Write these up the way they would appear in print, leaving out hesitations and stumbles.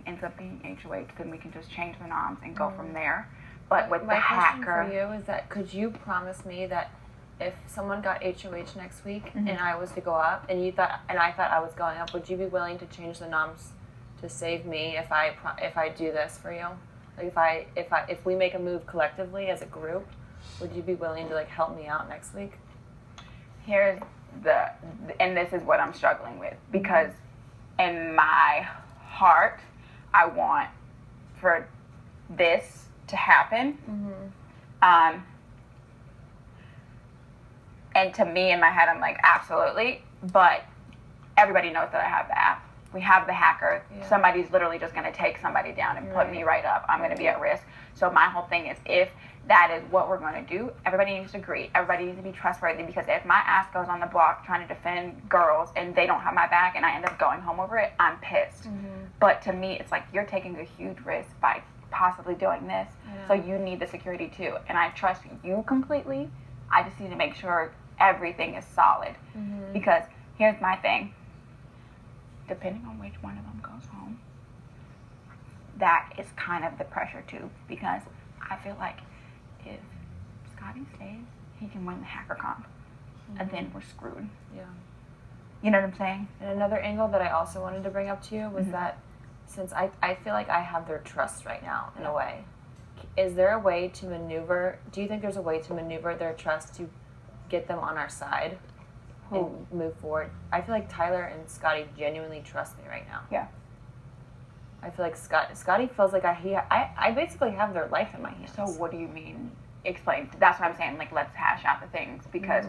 ends up being HOH, then we can just change the noms and go from there. But with my the hacker... question for you is that could you promise me that if someone got HOH next week and I was to go up and I thought I was going up, would you be willing to change the noms to save me if I do this for you? Like if we make a move collectively as a group, would you be willing to like help me out next week? Here's and this is what I'm struggling with, because in my heart, I want for this to happen. And to me, in my head, I'm like, absolutely. But everybody knows that I have the app. We have the hacker. Yeah. Somebody's literally just going to take somebody down and put me right up. I'm going to be at risk. So my whole thing is, if that is what we're going to do, everybody needs to agree. Everybody needs to be trustworthy, because if my ass goes on the block trying to defend girls and they don't have my back and I end up going home over it, I'm pissed. But to me, it's like, you're taking a huge risk by possibly doing this. So you need the security too. And I trust you completely. I just need to make sure everything is solid. Because here's my thing. Depending on which one of them goes home, that is kind of the pressure too. Because I feel like if Scotty stays, he can win the hacker comp. And then we're screwed. Yeah. You know what I'm saying? And another angle that I also wanted to bring up to you was that since I feel like I have their trust right now, in a way, is there a way to maneuver, do you think there's a way to maneuver their trust to get them on our side and move forward? I feel like Tyler and Scotty genuinely trust me right now. Yeah. I feel like Scotty feels like I basically have their life in my hands. So what do you mean? Explain. That's what I'm saying. Like, let's hash out the things, because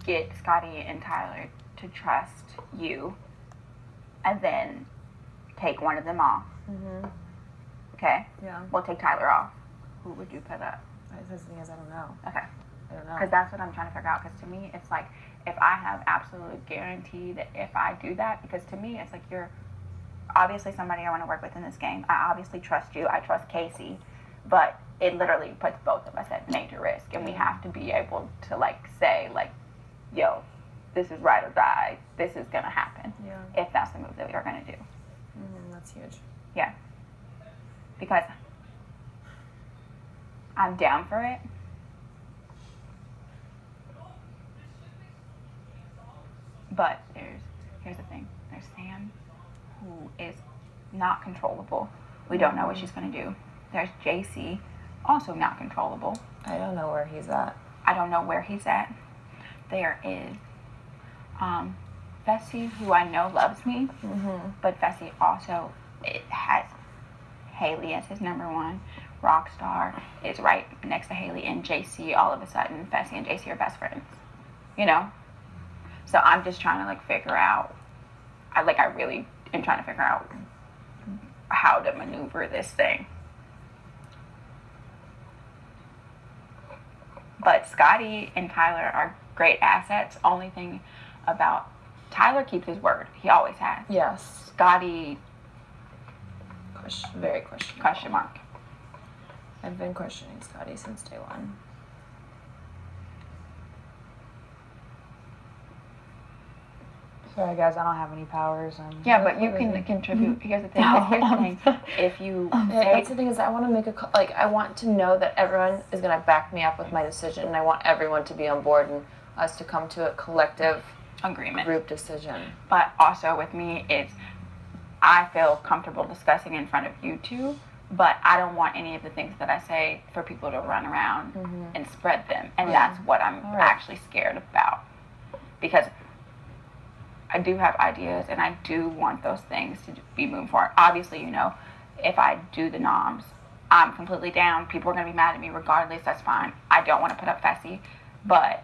get Scotty and Tyler to trust you, and then take one of them off. Okay? Yeah. We'll take Tyler off. Who would you put up? The thing is, I don't know. Okay. I don't know. Because that's what I'm trying to figure out. Because to me, it's like, if I have absolute guarantee that if I do that, because to me, it's like, you're obviously somebody I want to work with in this game. I obviously trust you. I trust Casey. But it literally puts both of us at major risk. And we have to be able to, like, say, like, yo, this is ride or die. This is going to happen. Yeah. If that's the move that we are going to do. That's huge. Yeah. Because I'm down for it. But here's the thing. There's Sam, who is not controllable. We don't know what she's going to do. There's JC, also not controllable. I don't know where he's at. I don't know where he's at. There is Fessy, who I know loves me, but Fessy also has Haley as his number one. Rockstar is right next to Haley, and JC, all of a sudden, Fessy and JC are best friends. You know? So I'm just trying to, like, figure out, I really am trying to figure out how to maneuver this thing. But Scotty and Tyler are great assets. Only thing about Tyler keeps his word. He always has. Yes. Scotty, very questionable. Question mark. I've been questioning Scotty since day one. Sorry guys, I don't have any powers. Yeah, but you can contribute. Here's the thing. If you that's the thing is, I want to make I want to know that everyone is going to back me up with my decision, and I want everyone to be on board and us to come to a collective agreement, group decision. But also with me, I feel comfortable discussing in front of you two, but I don't want any of the things that I say for people to run around and spread them, and that's what I'm actually scared about, because I do have ideas, and I do want those things to be moving forward. Obviously, you know, if I do the noms, I'm completely down. People are going to be mad at me regardless. That's fine. I don't want to put up Fessy, but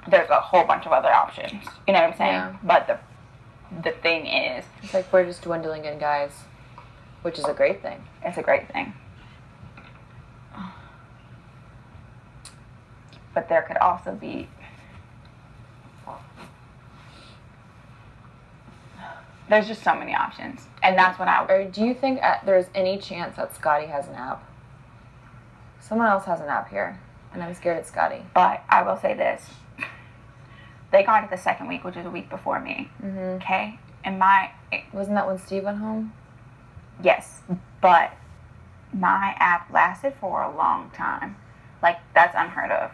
there's a whole bunch of other options. You know what I'm saying? Yeah. But the thing is, it's like we're just dwindling in guys, which is a great thing. It's a great thing. But there could also be... There's just so many options, and that's what Or do you think there's any chance that Scotty has an app? Someone else has an app here, and I'm scared it's Scotty. But I will say this. They got it the second week, which is a week before me, okay? And my Wasn't that when Steve went home? yes, but my app lasted for a long time. Like, that's unheard of.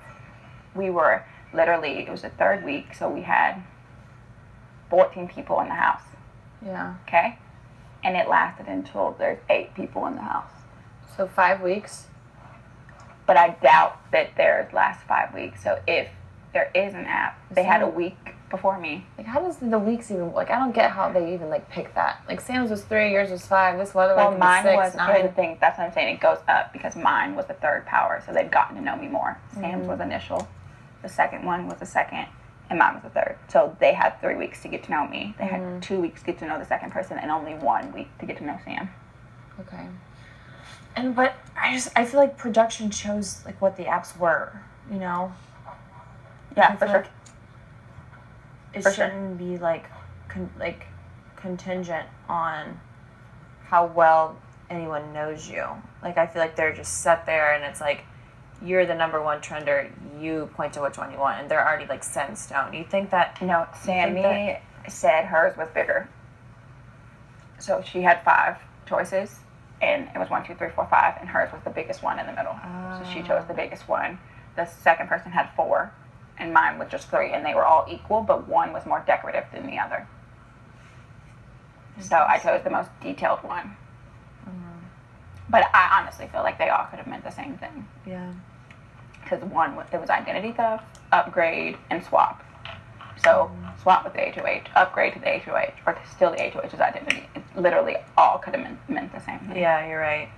We were literally, it was the third week, so we had 14 people in the house. Yeah. Okay? And it lasted until there's 8 people in the house. So 5 weeks? But I doubt that theirs lasts 5 weeks. So if there is an app, they had a week before me. Like, how does the weeks even, like, I don't get how they even, like, pick that. Like, Sam's was 3, yours was 5, this other Well, one mine was 6, was, 9. here's the thing, that's what I'm saying, it goes up because mine was the third power, so they've gotten to know me more. Sam's was initial, the second one was the second, and mine was the third. So they had 3 weeks to get to know me. They had 2 weeks to get to know the second person, and only 1 week to get to know Sam. Okay. But I feel like production chose, like, what the apps were, you know? Yeah, for sure. It For sure. shouldn't be, like, contingent on how well anyone knows you. Like, I feel like they're just set there, and it's like, you're the number one trender, you point to which one you want, and they're already, like, set in stone. You think that... No, Sammy said hers was bigger. So she had 5 choices, and it was 1, 2, 3, 4, 5, and hers was the biggest one in the middle. So she chose the biggest one. The second person had 4, and mine was just 3, and they were all equal, but one was more decorative than the other. So I chose the most detailed one. But I honestly feel like they all could have meant the same thing. Yeah. Because one, it was identity theft, upgrade, and swap. So swap with the HOH, upgrade to the HOH, or still the HOH's identity. It literally all could have meant the same thing. Yeah, you're right.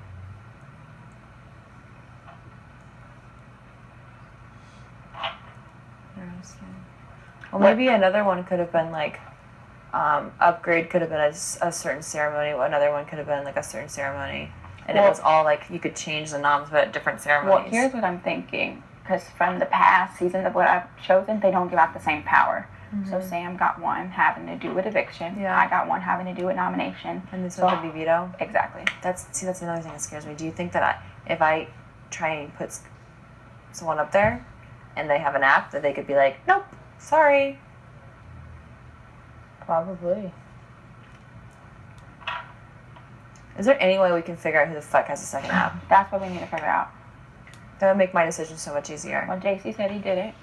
Interesting. Well, maybe another one could have been like, upgrade could have been a certain ceremony. Another one could have been like a certain ceremony. And it was all like, you could change the noms, but at different ceremonies. Well, here's what I'm thinking. Because from the past seasons of what I've chosen, they don't give out the same power. So Sam got one having to do with eviction. Yeah. I got one having to do with nomination. And this one could be veto? Exactly. That's another thing that scares me. Do you think that if I try and put someone up there and they have an app, that they could be like, nope, sorry? Probably. Is there any way we can figure out who the fuck has a second app? That's what we need to figure out. That would make my decision so much easier. Well, JC said he did it.